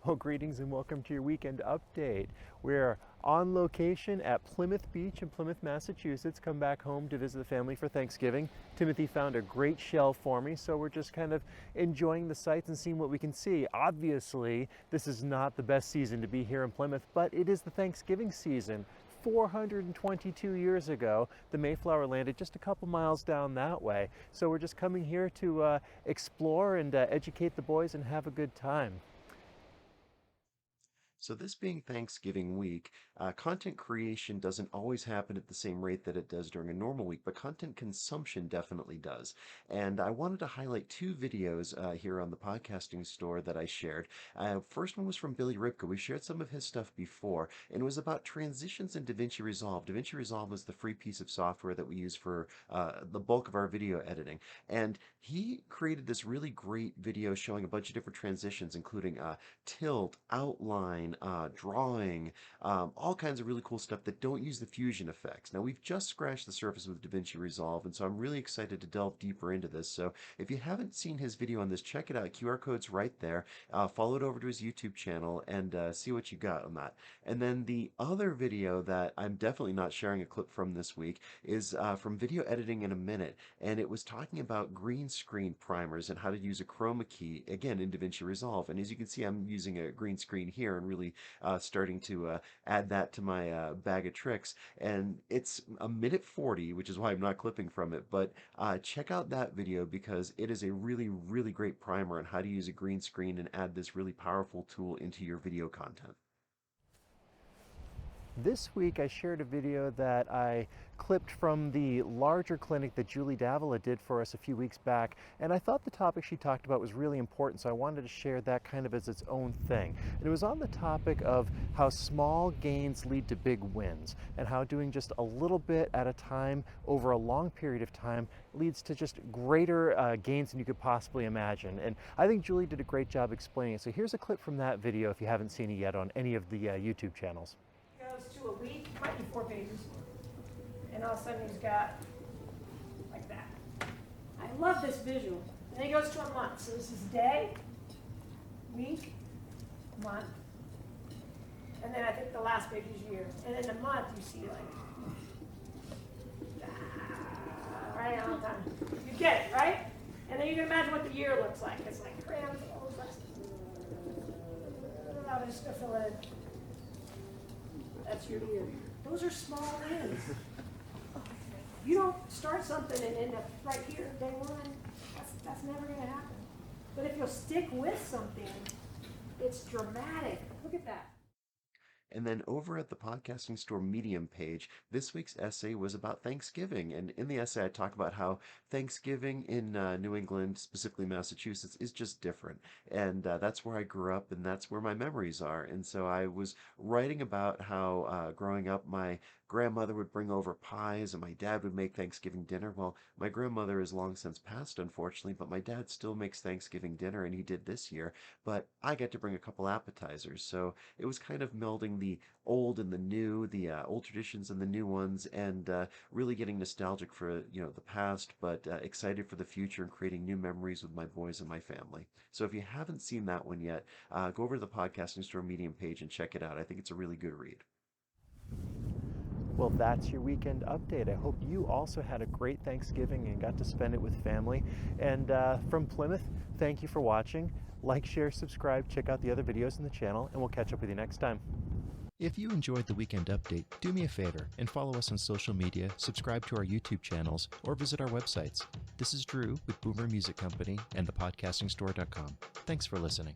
Well, greetings and welcome to your weekend update. We're on location at Plymouth Beach in Plymouth, Massachusetts. Come back home to visit the family for Thanksgiving. Timothy found a great shell for me, so we're just kind of enjoying the sights and seeing what we can see. Obviously, this is not the best season to be here in Plymouth, but it is the Thanksgiving season. 422 years ago, the Mayflower landed just a couple miles down that way. So we're just coming here to explore and educate the boys and have a good time. So this being Thanksgiving week, content creation doesn't always happen at the same rate that it does during a normal week, but content consumption definitely does. And I wanted to highlight two videos here on the podcasting store that I shared. First one was from Billy Ripka. We shared some of his stuff before, and it was about transitions in Davinci Resolve. Davinci Resolve is the free piece of software that we use for the bulk of our video editing. And he created this really great video showing a bunch of different transitions, including tilt, outline, drawing, all kinds of really cool stuff that don't use the fusion effects. Now, we've just scratched the surface with DaVinci Resolve, and so I'm really excited to delve deeper into this. So if you haven't seen his video on this, check it out. QR code's right there. Follow it over to his YouTube channel and see what you got on that. And then the other video that I'm definitely not sharing a clip from this week is from Video Editing in a Minute, and it was talking about green screen primers and how to use a chroma key, again, in DaVinci Resolve. And as you can see, I'm using a green screen here and really starting to add that to my bag of tricks. And it's a minute 40, which is why I'm not clipping from it. But check out that video because it is a really, really great primer on how to use a green screen and add this really powerful tool into your video content. This week I shared a video that I clipped from the larger clinic that Julie Davila did for us a few weeks back, and I thought the topic she talked about was really important, so I wanted to share that kind of as its own thing. And it was on the topic of how small gains lead to big wins, and how doing just a little bit at a time over a long period of time leads to just greater gains than you could possibly imagine. And I think Julie did a great job explaining it. So here's a clip from that video if you haven't seen it yet on any of the YouTube channels. Goes to a week, might be 4 pages, and all of a sudden he's got like that. I love this visual. And then he goes to a month. So this is day, week, month, and then I think the last page is year. And then the month you see like right on time. You get it, right? And then you can imagine what the year looks like. It's like crayons, all those I'm just gonna fill it in. That's your year. Those are small wins. You don't start something and end up right here day one. That's never going to happen. But if you'll stick with something, it's dramatic. Look at that. And then over at the Podcasting Store Medium page, this week's essay was about Thanksgiving. And in the essay, I talk about how Thanksgiving in New England, specifically Massachusetts, is just different. And that's where I grew up, and that's where my memories are. And so I was writing about how growing up, my grandmother would bring over pies, and my dad would make Thanksgiving dinner. Well, my grandmother is long since passed, unfortunately, but my dad still makes Thanksgiving dinner, and he did this year. But I get to bring a couple appetizers. So it was kind of melding the old and the new, the old traditions and the new ones, and really getting nostalgic for the past, but excited for the future and creating new memories with my boys and my family. So if you haven't seen that one yet, go over to the Podcasting Store Medium page and check it out. I think it's a really good read. Well, that's your weekend update. I hope you also had a great Thanksgiving and got to spend it with family. And from Plymouth, thank you for watching. Like, share, subscribe, check out the other videos in the channel, and we'll catch up with you next time. If you enjoyed the weekend update, do me a favor and follow us on social media, subscribe to our YouTube channels, or visit our websites. This is Drew with Boomer Music Company and thepodcastingstore.com. Thanks for listening.